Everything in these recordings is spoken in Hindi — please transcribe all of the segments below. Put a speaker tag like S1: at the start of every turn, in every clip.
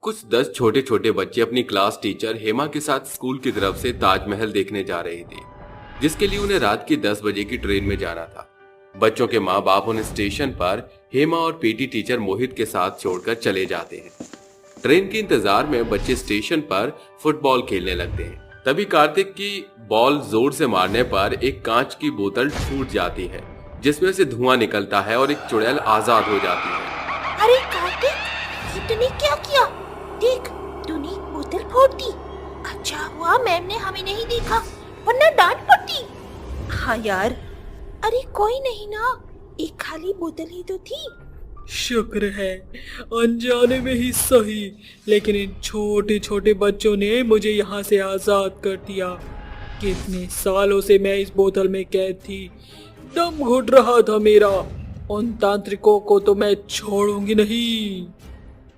S1: कुछ 10 छोटे छोटे बच्चे अपनी क्लास टीचर हेमा के साथ स्कूल की तरफ से ताजमहल देखने जा रहे थे, जिसके लिए उन्हें रात की 10 बजे की ट्रेन में जाना था। बच्चों के माँ बाप उन्हें स्टेशन पर हेमा और पीटी टीचर मोहित के साथ छोड़कर चले जाते हैं। ट्रेन के इंतजार में बच्चे स्टेशन पर फुटबॉल खेलने लगते हैं। तभी कार्तिक की बॉल जोर से मारने पर एक कांच की बोतल टूट जाती है, जिसमें से धुआं निकलता है और एक चुड़ैल आजाद हो जाती है।
S2: अरे कार्तिक, ये तूने क्या किया? देख, तूने एक बोतल फोड़ दी। अच्छा हुआ मैम ने हमें नहीं देखा, वरना डांट पड़ती। हाँ यार, अरे कोई नहीं ना, एक खाली बोतल ही तो थी।
S3: शुक्र है अनजाने में ही सही, लेकिन इन छोटे छोटे बच्चों ने मुझे यहाँ से आजाद कर दिया। कितने सालों से मैं इस बोतल में कैद थी, दम घुट रहा था मेरा। उन तांत्रिकों को तो मैं छोड़ूंगी नहीं।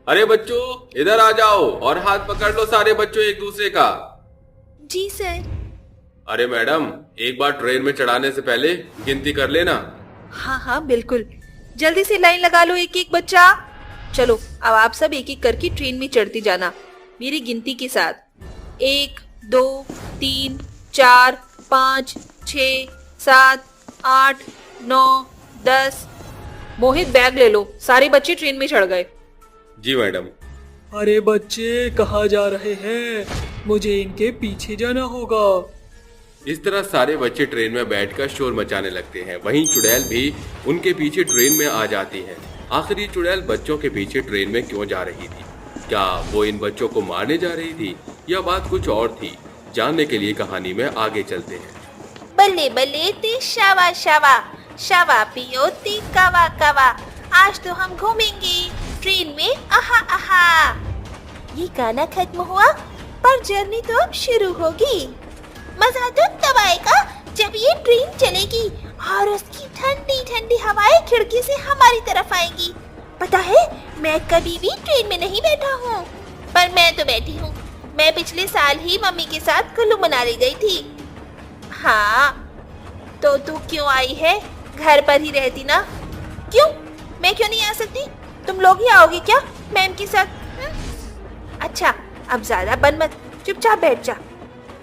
S1: अरे बच्चों, इधर आ जाओ और हाथ पकड़ लो सारे बच्चों एक दूसरे का।
S2: जी सर।
S1: अरे मैडम, एक बार ट्रेन में चढ़ाने से पहले गिनती कर लेना।
S2: हाँ हाँ बिल्कुल, जल्दी से लाइन लगा लो एक एक बच्चा। चलो अब आप सब एक एक करके ट्रेन में चढ़ती जाना मेरी गिनती के साथ। 1 2 3 4 5 6 7 8 9 10। मोहित बैग ले लो, सारे बच्चे ट्रेन में चढ़ गए।
S1: जी मैडम।
S3: अरे बच्चे कहाँ जा रहे हैं? मुझे इनके पीछे जाना होगा।
S1: इस तरह सारे बच्चे ट्रेन में बैठकर शोर मचाने लगते हैं। वहीं चुड़ैल भी उनके पीछे ट्रेन में आ जाती है। आखिर ये चुड़ैल बच्चों के पीछे ट्रेन में क्यों जा रही थी? क्या वो इन बच्चों को मारने जा रही थी या बात कुछ और थी? जानने के लिए कहानी में आगे चलते हैं।
S2: बल्ले बल्ले ती शावा शावा, शावा पियो ती कावा कावा। आज तो हम घूमेंगे ट्रेन में, आहा आहा। ये गाना खत्म हुआ, पर जर्नी तो अब शुरू होगी। मजा तो तब आएगा जब ये ट्रेन चलेगी और उसकी ठंडी ठंडी हवाएं खिड़की से हमारी तरफ आएंगी। पता है, मैं कभी भी ट्रेन में नहीं बैठा हूँ, पर मैं तो बैठी हूँ। मैं पिछले साल ही मम्मी के साथ कुल्लू मनाली गई थी। हाँ, तो तू क्यों आई है? घर पर ही रहती ना। क्यों? मैं क्यों नहीं आ सकती? तुम लोग ही आओगे क्या मैम के साथ? अच्छा, अब ज्यादा बन मत, चुपचाप बैठ जा।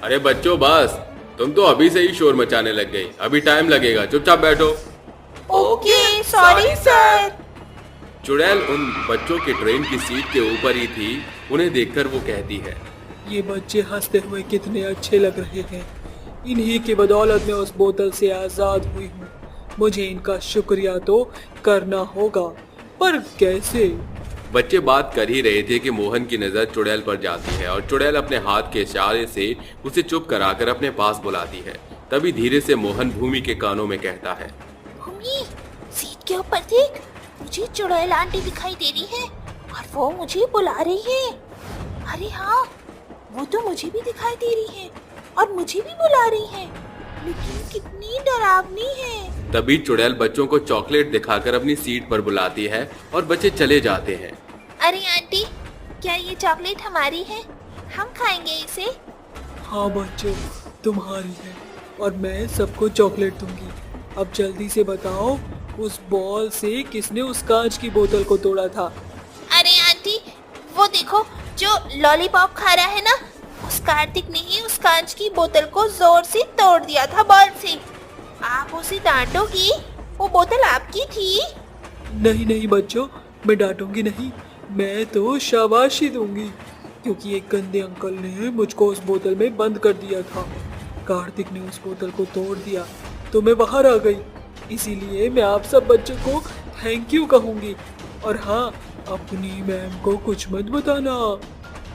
S1: अरे बच्चों बस, तुम तो अभी से ही शोर मचाने लग गई। अभी टाइम लगेगा, चुपचाप बैठो।
S2: Okay sorry sir.
S1: चुड़ैल उन बच्चों की ट्रेन की सीट के ऊपर ही थी। उन्हें देखकर वो कहती है,
S3: ये बच्चे हंसते हुए कितने अच्छे लग रहे हैं। इन्हीं की बदौलत मैं उस बोतल से आजाद हुई हूँ। मुझे इनका शुक्रिया तो करना होगा, पर कैसे?
S1: बच्चे बात कर ही रहे थे कि मोहन की नजर चुड़ैल पर जाती है और चुड़ैल अपने हाथ के इशारे से उसे चुप कराकर अपने पास बुलाती है। तभी धीरे से मोहन भूमि के कानों में कहता है,
S2: भूमि, सीट के ऊपर देख, मुझे चुड़ैल आंटी दिखाई दे रही है और वो मुझे बुला रही है। अरे हाँ, वो तो मुझे भी दिखाई दे रही है और मुझे भी बुला रही है, लेकिन कितनी डरावनी है।
S1: तभी चुड़ैल बच्चों को चॉकलेट दिखाकर अपनी सीट पर बुलाती है और बच्चे चले जाते हैं।
S2: अरे आंटी, क्या ये चॉकलेट हमारी है? हम खाएंगे इसे।
S3: हाँ बच्चों, तुम्हारी है और मैं सबको चॉकलेट दूंगी। अब जल्दी से बताओ, उस बॉल से किसने उस कांच की बोतल को तोड़ा था?
S2: अरे आंटी, वो देखो जो लॉलीपॉप खा रहा है ना, उस कार्तिक ने ही उस कांच की बोतल को जोर से तोड़ दिया था बॉल से। आप उसे डांटोगी? वो बोतल आपकी थी।
S3: नहीं नहीं बच्चों, मैं डांटूंगी नहीं, मैं तो शाबाशी दूंगी, क्योंकि एक गंदे अंकल ने मुझको उस बोतल में बंद कर दिया था। कार्तिक ने उस बोतल को तोड़ दिया तो मैं बाहर आ गई। इसीलिए मैं आप सब बच्चों को थैंक यू कहूंगी। और हाँ, अपनी मैम को कुछ मत बताना।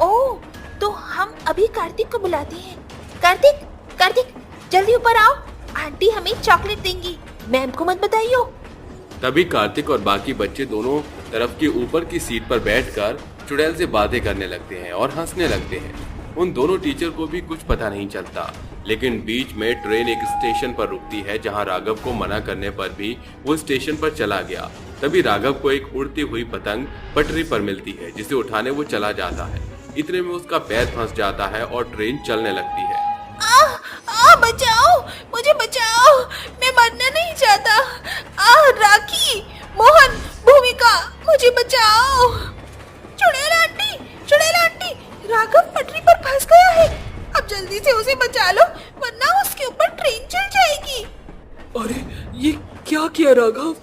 S2: ओह, तो हम अभी कार्तिक को बुलाते हैं। कार्तिक, कार्तिक, जल्दी ऊपर आओ, आंटी हमें चॉकलेट देंगी, मैम को मत बताइयो।
S1: तभी कार्तिक और बाकी बच्चे दोनों तरफ की ऊपर की सीट पर बैठकर चुड़ैल से बातें करने लगते हैं और हंसने लगते हैं। उन दोनों टीचर को भी कुछ पता नहीं चलता, लेकिन बीच में ट्रेन एक स्टेशन पर रुकती है, जहां राघव को मना करने पर भी वो स्टेशन पर चला गया। तभी राघव को एक उड़ती हुई पतंग पटरी पर मिलती है, जिसे उठाने वो चला जाता है। इतने में उसका पैर फंस जाता है और ट्रेन चलने लगती है।
S2: बचाओ, मुझे बचाओ, मैं मरना नहीं चाहता। राखी, मोहन, भूमिका, मुझे बचाओ। चुड़ैल आंटी, चुड़ैल मुझे बचा लो वरना उसके ऊपर ट्रेन चल जाएगी।
S3: अरे ये क्या किया राघव?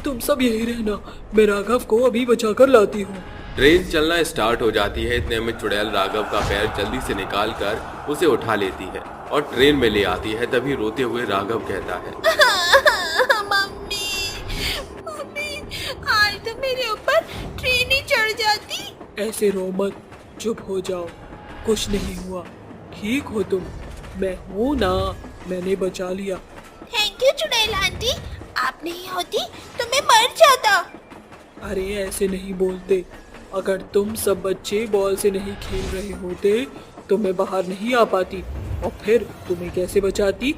S3: तुम सब यही रहना, मैं राघव को अभी बचा कर लाती हूँ।
S1: ट्रेन चलना स्टार्ट हो जाती है। इतने में चुड़ैल राघव का पैर जल्दी से निकाल कर उसे उठा लेती है और ट्रेन में ले आती है। तभी रोते हुए राघव कहता है,
S2: मम्मी आज तो मेरे ऊपर ट्रेन ही चढ़ जाती।
S3: ऐसे रो मत, चुप हो जाओ, कुछ नहीं हुआ, ठीक हो तुम, मैं हूँ ना, मैंने बचा लिया।
S2: थैंक यू चुड़ैल आंटी, आप नहीं होती तो मैं मर जाता।
S3: अरे ऐसे नहीं बोलते, अगर तुम सब बच्चे बॉल से नहीं खेल रहे होते तो मैं बाहर नहीं आ पाती और फिर तुम्हें कैसे बचाती।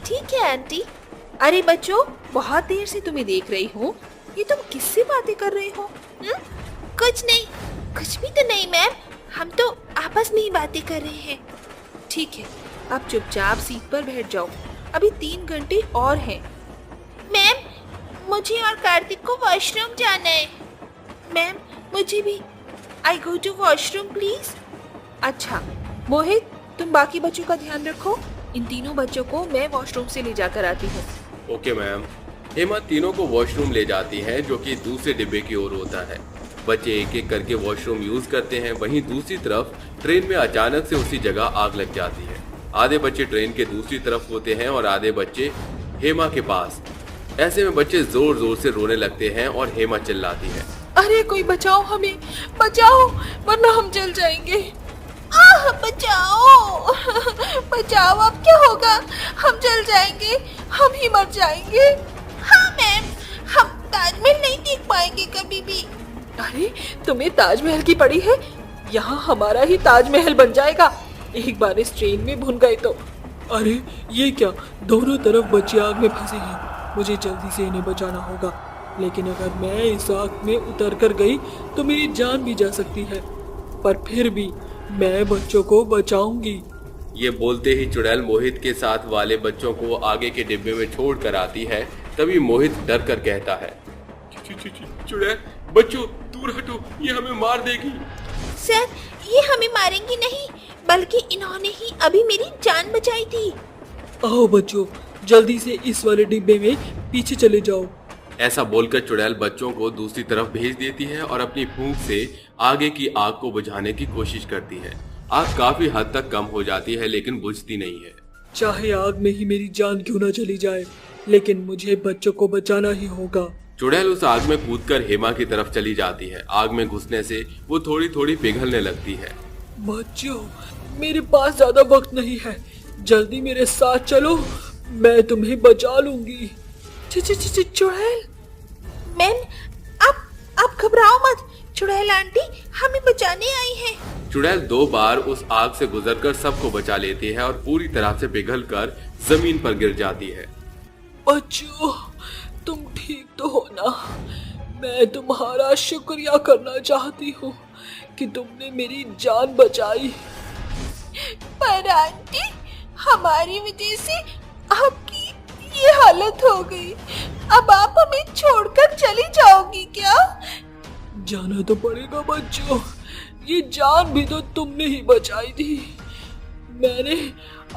S2: ठीक है आंटी। अरे बच्चों, बहुत देर से तुम्हें देख रही हूँ, ये तुम किससे बातें कर रहे हो? कुछ नहीं, कुछ भी तो नहीं मैम, हम तो आपस में ही बातें कर रहे हैं। ठीक है, अब चुपचाप सीट पर बैठ जाओ, अभी 3 घंटे और हैं। मैम मुझे और कार्तिक को वॉशरूम जाना है। मैम मुझे भी, आई गो टू वॉशरूम प्लीज। अच्छा मोहित, तुम बाकी बच्चों का ध्यान रखो, इन तीनों बच्चों को मैं वॉशरूम से ले जाकर आती हूँ।
S1: Okay ma'am. हेमा तीनों को वॉशरूम ले जाती है जो कि दूसरे डिब्बे की ओर होता है। बच्चे एक एक करके वॉशरूम यूज करते हैं। वहीं दूसरी तरफ ट्रेन में अचानक से उसी जगह आग लग जाती है। आधे बच्चे ट्रेन के दूसरी तरफ होते हैं और आधे बच्चे हेमा के पास। ऐसे में बच्चे जोर जोर से रोने लगते हैं और हेमा चिल्लाती है,
S2: अरे कोई बचाओ, हमें बचाओ वरना हम जल जाएंगे। आह बचाओ बचाओ, अब क्या होगा? हम जल जाएंगे, हम ही मर जाएंगे। हाँ मैम, हम ताजमहल नहीं देख पाएंगे कभी भी। अरे तुम्हें ताजमहल की पड़ी है, यहाँ हमारा ही ताजमहल बन जाएगा एक बार इस ट्रेन में भुन गए तो।
S3: अरे ये क्या, दोनों तरफ बच्चे आग में फंसे हैं, मुझे जल्दी से इन्हें बचाना होगा, लेकिन अगर मैं इस आग में उतर कर गई तो मेरी जान भी जा सकती है, पर फिर भी मैं बच्चों को बचाऊंगी।
S1: ये बोलते ही चुड़ैल मोहित के साथ वाले बच्चों को आगे के डिब्बे में छोड़ कर आती है। तभी मोहित डर कर कहता है, चुड़ैल बच्चों दूर हटो, ये हमें मार देगी।
S2: सर ये हमें मारेंगी नहीं, बल्कि इन्होंने ही अभी मेरी जान बचाई थी।
S3: आओ बच्चों, जल्दी से इस वाले डिब्बे में पीछे चले जाओ।
S1: ऐसा बोलकर चुड़ैल बच्चों को दूसरी तरफ भेज देती है और अपनी फूंक से आगे की आग को बुझाने की कोशिश करती है। आग काफी हद तक कम हो जाती है लेकिन बुझती नहीं है।
S3: चाहे आग में ही मेरी जान क्यों न चली जाए, लेकिन मुझे बच्चों को बचाना ही होगा।
S1: चुड़ैल उस आग में कूदकर हेमा की तरफ चली जाती है। आग में घुसने से वो थोड़ी थोड़ी पिघलने लगती है।
S3: बच्चों मेरे पास ज्यादा वक्त नहीं है, जल्दी मेरे साथ चलो, मैं तुम्हें बचा लूंगी।
S2: चुड़ैल मैम, आप घबराओ मत, चुड़ैल आंटी हमें बचाने आई है।
S1: चुड़ैल 2 बार उस आग से गुजरकर सबको बचा लेती है और पूरी तरह से पिघलकर जमीन पर गिर जाती है।
S3: बच्चों तुम ठीक तो हो ना? मैं तुम्हारा शुक्रिया करना चाहती हूँ कि तुमने मेरी जान बचाई।
S2: पर आंटी हमारी वजह से आपकी ये हालत हो गई, अब आप हमें छोड़कर चली जाओगी क्या?
S3: जाना तो पड़ेगा बच्चों, ये जान भी तो तुमने ही बचाई थी। मैंने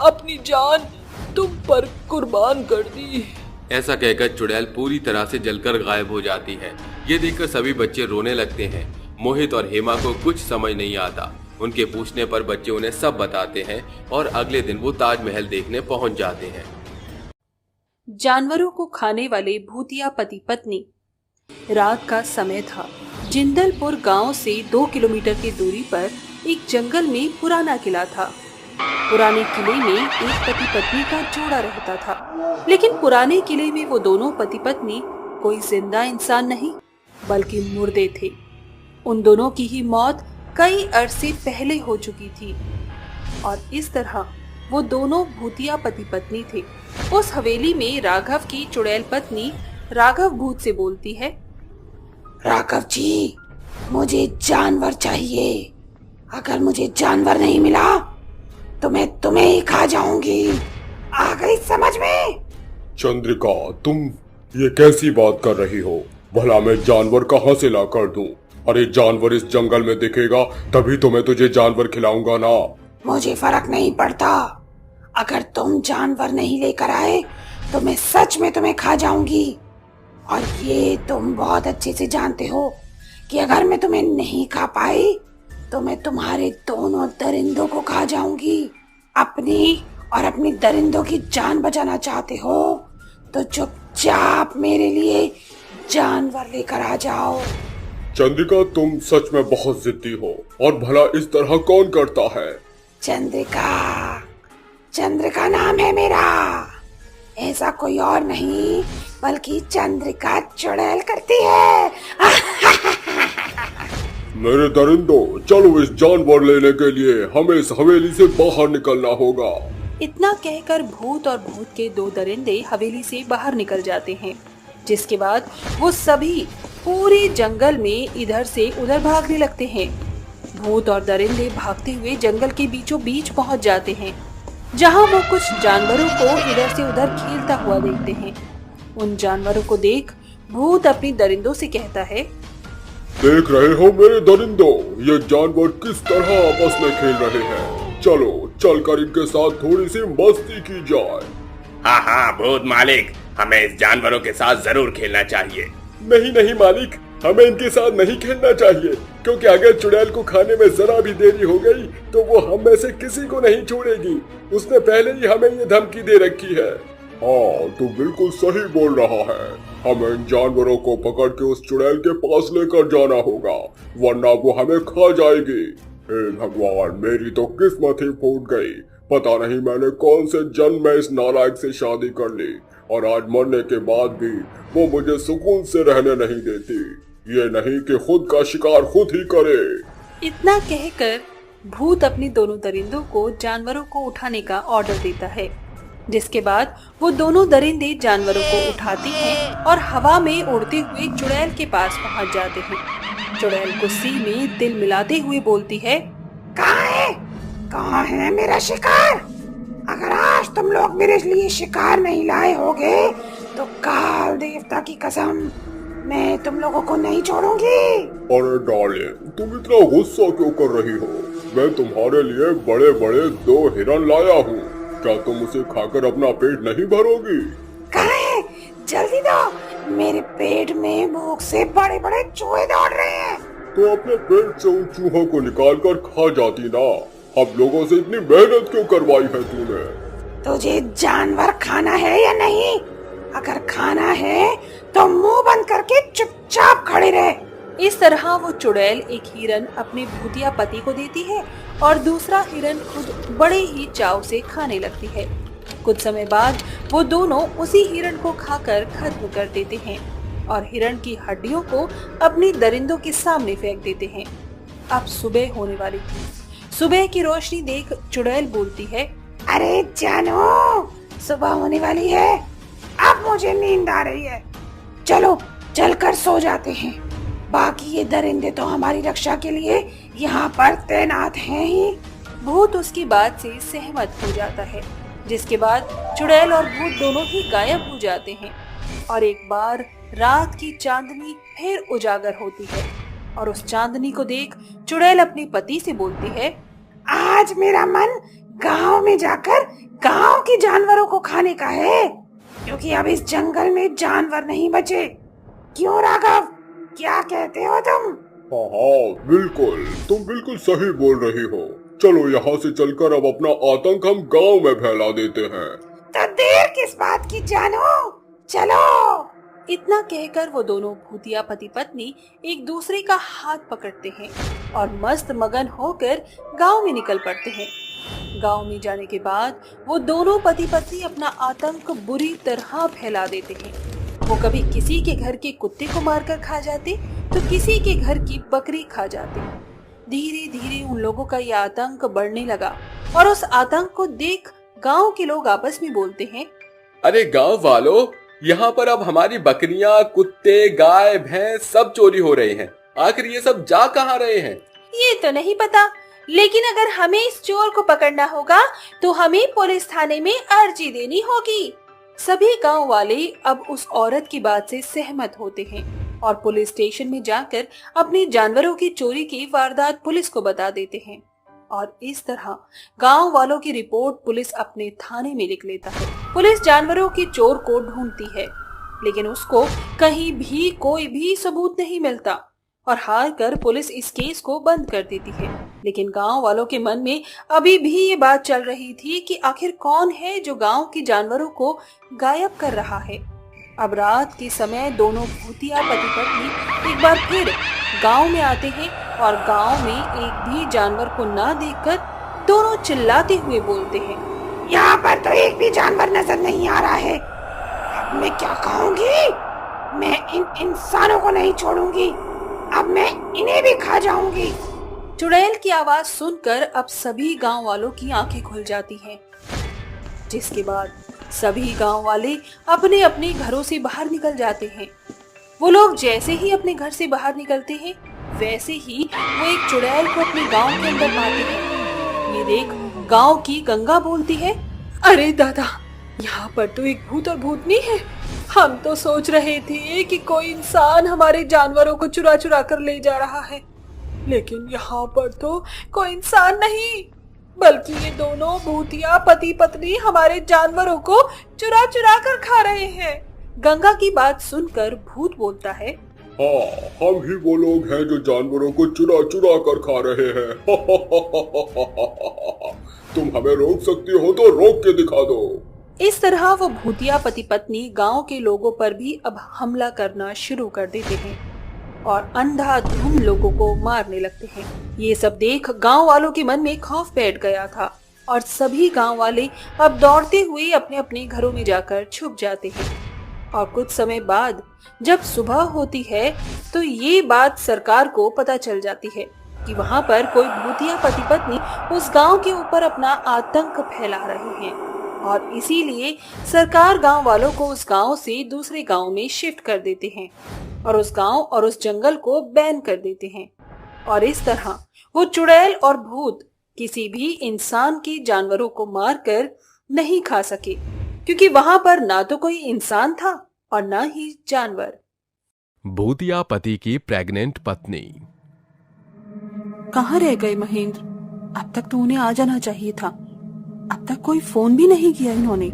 S3: अपनी जान तुम पर कुर्बान कर दी।
S1: ऐसा कहकर चुड़ैल पूरी तरह से जलकर गायब हो जाती है। ये देखकर सभी बच्चे रोने लगते हैं। मोहित और हेमा को कुछ समझ नहीं आता। उनके पूछने पर बच्चे उन्हें सब बताते हैं और अगले दिन वो ताजमहल देखने पहुंच जाते हैं।
S4: जानवरों को खाने वाले भूतिया पति पत्नी। रात का समय था। जिंदलपुर गांव से 2 किलोमीटर की दूरी पर एक जंगल में पुराना किला था। पुराने किले में एक पति पत्नी का जोड़ा रहता था, लेकिन पुराने किले में वो दोनों पति पत्नी कोई जिंदा इंसान नहीं बल्कि मुर्दे थे। उन दोनों की ही मौत कई अरसे पहले हो चुकी थी और इस तरह वो दोनों भूतिया पति पत्नी थे। उस हवेली में राघव की चुड़ैल पत्नी राघव भूत से बोलती है,
S5: राघव जी मुझे जानवर चाहिए, अगर मुझे जानवर नहीं मिला तो मैं तुम्हें ही खा जाऊंगी, आ गई समझ में?
S6: चंद्रिका तुम ये कैसी बात कर रही हो? भला मैं जानवर कहाँ से ला कर दूं? अरे जानवर इस जंगल में दिखेगा तभी तो मैं तुझे जानवर खिलाऊंगा ना।
S5: मुझे फर्क नहीं पड़ता, अगर तुम जानवर नहीं लेकर आए तो मैं सच में तुम्हें खा जाऊंगी। और ये तुम बहुत अच्छे से जानते हो कि अगर मैं तुम्हें नहीं खा पाई तो मैं तुम्हारे दोनों दरिंदों को खा जाऊंगी। अपनी और अपनी दरिंदों की जान बचाना चाहते हो तो चुपचाप मेरे लिए जानवर लेकर आ जाओ।
S6: चंद्रिका, तुम सच में बहुत जिद्दी हो। और भला इस तरह कौन करता है?
S5: चंद्रिका, चंद्रिका नाम है मेरा। ऐसा कोई और नहीं बल्कि चंद्रिका चुड़ैल करती है।
S6: मेरे दरिंदों, चलो इस जानवर लेने के लिए हमें इस हवेली से बाहर निकलना होगा।
S4: इतना कहकर भूत और भूत के 2 दरिंदे हवेली से बाहर निकल जाते हैं, जिसके बाद वो सभी पूरे जंगल में इधर से उधर भागने लगते हैं। भूत और दरिंदे भागते हुए जंगल के बीचों बीच पहुंच जाते हैं, जहां वो कुछ जानवरों को इधर से उधर खेलता हुआ देखते हैं। उन जानवरों को देख भूत अपनी दरिंदों से कहता है,
S6: देख रहे हो मेरे दरिंदों, ये जानवर किस तरह आपस में खेल रहे हैं। चलो चलकर इनके साथ थोड़ी सी मस्ती की जाए।
S7: हाँ हाँ भूत मालिक, हमें इस जानवरों के साथ जरूर खेलना चाहिए।
S6: नहीं नहीं मालिक, हमें इनके साथ नहीं खेलना चाहिए, क्योंकि अगर चुड़ैल को खाने में जरा भी देरी हो गई तो वो हम में से किसी को नहीं छोड़ेगी। उसने पहले ही हमें ये धमकी दे रखी है। हाँ, तू बिल्कुल सही बोल रहा है। हमें इन जानवरों को पकड़ के उस चुड़ैल के पास लेकर जाना होगा, वरना वो हमें खा जाएगी। हे भगवान, मेरी तो किस्मत ही फूट गई। पता नहीं मैंने कौन से जन्म में इस नालायक से शादी कर ली, और आज मरने के बाद भी वो मुझे सुकून से रहने नहीं देती। ये नहीं कि खुद का शिकार खुद ही करे।
S4: इतना कहकर भूत अपने दोनों दरिंदों को जानवरों को उठाने का ऑर्डर देता है, जिसके बाद वो दोनों दरिंदे जानवरों को उठाते हैं और हवा में उड़ते हुए चुड़ैल के पास पहुंच जाते हैं। चुड़ैल गुस्से में दिल मिलाते हुए बोलती है,
S5: कहाँ है मेरा शिकार? अगर आज तुम लोग मेरे लिए शिकार नहीं लाए होगे तो काल देवता की कसम मैं तुम लोगों को नहीं छोड़ूंगी।
S6: अरे डार्लिंग, तुम इतना गुस्सा क्यों कर रही हो? मैं तुम्हारे लिए बड़े बड़े 2 हिरन लाया हूँ। क्या तुम उसे खाकर अपना पेट नहीं भरोगी?
S5: कहाँ है? जल्दी दो, मेरे पेट में भूख से बड़े बड़े चूहे दौड़ रहे हैं।
S6: तो अपने पेट से उन चूहों को निकाल कर खा जाती ना। अब लोगों से इतनी मेहनत क्यों करवाई है तूने?
S5: तुझे जानवर खाना है या नहीं? अगर खाना है तो मुंह बंद करके चुपचाप खड़े रहे।
S4: इस तरह वो चुड़ैल एक हिरन अपने भूतिया पति को देती है और दूसरा हिरन खुद बड़े ही चाव से खाने लगती है। कुछ समय बाद वो दोनों उसी हिरन को खाकर खत्म कर देते हैं और हिरन की हड्डियों को अपनी दरिंदों के सामने फेंक देते हैं। अब सुबह होने वाली थी। सुबह की रोशनी देख चुड़ैल बोलती है,
S5: अरे जानो, सुबह होने वाली है। अब मुझे नींद आ रही है। चलो चलकर सो जाते हैं। बाकी ये दरिंदे तो हमारी रक्षा के लिए यहाँ पर तैनात हैं ही।
S4: भूत उसकी बात से सहमत हो जाता है, जिसके बाद चुड़ैल और भूत दोनों ही गायब हो जाते हैं और एक बार रात की चांदनी फिर उजागर होती है और उस चांदनी को देख चुड़ैल अपने पति से बोलती है,
S5: आज मेरा मन गांव में जाकर गांव के जानवरों को खाने का है, क्योंकि अब इस जंगल में जानवर नहीं बचे। क्यों राघव, क्या कहते हो तुम?
S6: हाँ, बिल्कुल, तुम बिल्कुल सही बोल रही हो। चलो यहाँ से चलकर अब अपना आतंक हम गांव में फैला देते हैं।
S5: तो देर किस बात की जानो, चलो।
S4: इतना कहकर वो दोनों भूतिया पति पत्नी एक दूसरे का हाथ पकड़ते हैं और मस्त मगन होकर गांव में निकल पड़ते हैं। गांव में जाने के बाद वो दोनों पति पत्नी अपना आतंक बुरी तरह फैला देते हैं। वो कभी किसी के घर के कुत्ते को मारकर खा जाते तो किसी के घर की बकरी खा जाते। धीरे धीरे उन लोगों का यह आतंक बढ़ने लगा और उस आतंक को देख गांव के लोग आपस में बोलते हैं,
S1: अरे गांव वालों, यहाँ पर अब हमारी बकरियां, कुत्ते, गाय, भैंस सब चोरी हो रहे हैं। आखिर ये सब जा कहाँ रहे हैं?
S2: ये तो नहीं पता, लेकिन अगर हमें इस चोर को पकड़ना होगा तो हमें पुलिस थाने में अर्जी देनी होगी।
S4: सभी गांव वाले अब उस औरत की बात से सहमत होते हैं और पुलिस स्टेशन में जाकर अपने जानवरों की चोरी की वारदात पुलिस को बता देते हैं। और इस तरह गांव वालों की रिपोर्ट पुलिस अपने थाने में लिख लेता है। पुलिस जानवरों के चोर को ढूंढती है, लेकिन उसको कहीं भी कोई भी सबूत नहीं मिलता और हार कर पुलिस इस केस को बंद कर देती है। लेकिन गांव वालों के मन में अभी भी ये बात चल रही थी कि आखिर कौन है जो गांव के जानवरों को गायब कर रहा है। अब रात के समय दोनों भूतिया पति पत्नी एक बार फिर गांव में आते हैं और गांव में एक भी जानवर को ना देखकर दोनों चिल्लाते हुए बोलते हैं,
S5: यहाँ पर तो एक भी जानवर नजर नहीं आ रहा है। अब मैं क्या खाऊंगी? मैं इन इंसानों को नहीं छोड़ूंगी। अब मैं इन्हें भी खा जाऊंगी।
S4: चुड़ैल की आवाज सुनकर अब सभी गांव वालों की आंखें खुल जाती हैं, जिसके बाद सभी गांव वाले अपने अपने घरों से बाहर निकल जाते हैं। वो लोग जैसे ही अपने घर से बाहर निकलते हैं, वैसे ही वो एक चुड़ैल को अपने गांव के अंदर पाते हैं। ये देख गांव की गंगा बोलती है, अरे दादा, यहाँ पर तो एक भूत और भूतनी है। हम तो सोच रहे थे कि कोई इंसान हमारे जानवरों को चुरा चुरा कर ले जा रहा है, लेकिन यहाँ पर तो कोई इंसान नहीं, बल्कि ये दोनों भूतिया पति पत्नी हमारे जानवरों को चुरा चुरा कर खा रहे हैं। गंगा की बात सुनकर भूत बोलता है,
S6: हाँ, हम ही वो लोग हैं जो जानवरों को चुरा चुरा कर खा रहे हैं। तुम हमें रोक सकती हो तो रोक के दिखा दो।
S4: इस तरह वो भूतिया पति पत्नी गांव के लोगों पर भी अब हमला करना शुरू कर देते हैं और अंधाधुंध लोगों को मारने लगते हैं। ये सब देख गांव वालों के मन में खौफ बैठ गया था और सभी गांव वाले अब दौड़ते हुए अपने अपने घरों में जाकर छुप जाते हैं। और कुछ समय बाद जब सुबह होती है तो ये बात सरकार को पता चल जाती है कि वहाँ पर कोई भूतिया पति पत्नी उस गांव के ऊपर अपना आतंक फैला रहे हैं और इसीलिए सरकार गांव वालों को उस गांव से दूसरे गांव में शिफ्ट कर देते हैं और उस गांव और उस जंगल को बैन कर देते हैं। और इस तरह वो चुड़ैल और भूत किसी भी इंसान के जानवरों को मारकर नहीं खा सके, क्योंकि वहां पर ना तो कोई इंसान था और ना ही जानवर।
S1: भूतिया पति की प्रेग्नेंट पत्नी।
S4: कहाँ रह गए महेंद्र? अब तक तो उन्हें आ जाना चाहिए था। अब तक कोई फोन भी नहीं किया इन्होंने।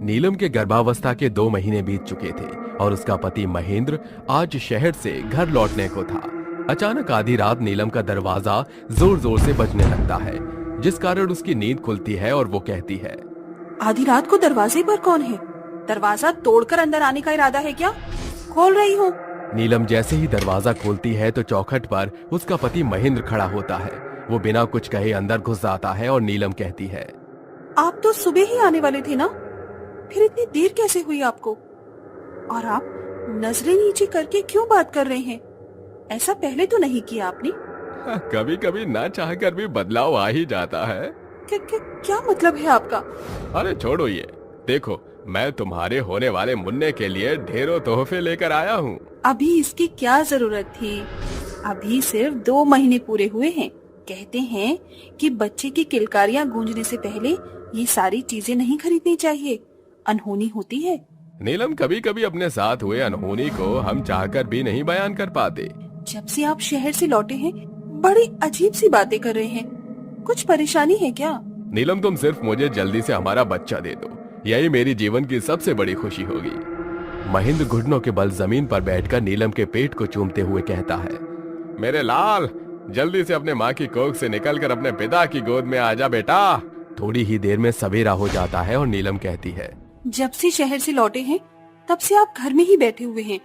S1: नीलम के गर्भावस्था के 2 महीने बीत चुके थे और उसका पति महेंद्र आज शहर से घर लौटने को था। अचानक आधी रात नीलम का दरवाजा जोर जोर से बजने लगता है, जिस कारण उसकी नींद खुलती है और वो कहती है,
S4: आधी रात को दरवाजे पर कौन है? दरवाजा तोड़कर अंदर आने का इरादा है क्या? खोल रही हूँ।
S1: नीलम जैसे ही दरवाजा खोलती है तो चौखट पर उसका पति महेंद्र खड़ा होता है। वो बिना कुछ कहे अंदर घुस जाता है और नीलम कहती है,
S4: आप तो सुबह ही आने वाले थे ना, फिर इतनी देर कैसे हुई आपको? और आप नजरें नीचे करके क्यों बात कर रहे हैं? ऐसा पहले तो नहीं किया आपने।
S1: कभी कभी ना चाहकर भी बदलाव आ ही जाता है।
S4: क्या मतलब है आपका?
S1: अरे छोड़ो ये, देखो मैं तुम्हारे होने वाले मुन्ने के लिए ढेरों तोहफे लेकर आया हूँ।
S4: अभी इसकी क्या जरूरत थी? अभी सिर्फ 2 महीने पूरे हुए हैं। कहते हैं कि बच्चे की किलकारियां गूंजने से पहले ये सारी चीजें नहीं खरीदनी चाहिए, अनहोनी होती है।
S1: नीलम, कभी कभी अपने साथ हुए अनहोनी को हम चाहकर भी नहीं बयान कर पाते।
S4: जब से आप शहर से लौटे हैं बड़ी अजीब सी बातें कर रहे हैं, कुछ परेशानी है क्या?
S1: नीलम, तुम सिर्फ मुझे जल्दी से हमारा बच्चा दे दो, यही मेरी जीवन की सबसे बड़ी खुशी होगी। महेंद्र घुटनों के बल जमीन पर बैठकर नीलम के पेट को चूमते हुए कहता है, मेरे लाल, जल्दी से अपने माँ की कोख से निकलकर अपने पिता की गोद में आ जा बेटा। थोड़ी ही देर में सवेरा हो जाता है और नीलम कहती है,
S4: जब से शहर से लौटे हैं तब से आप घर में ही बैठे हुए हैं।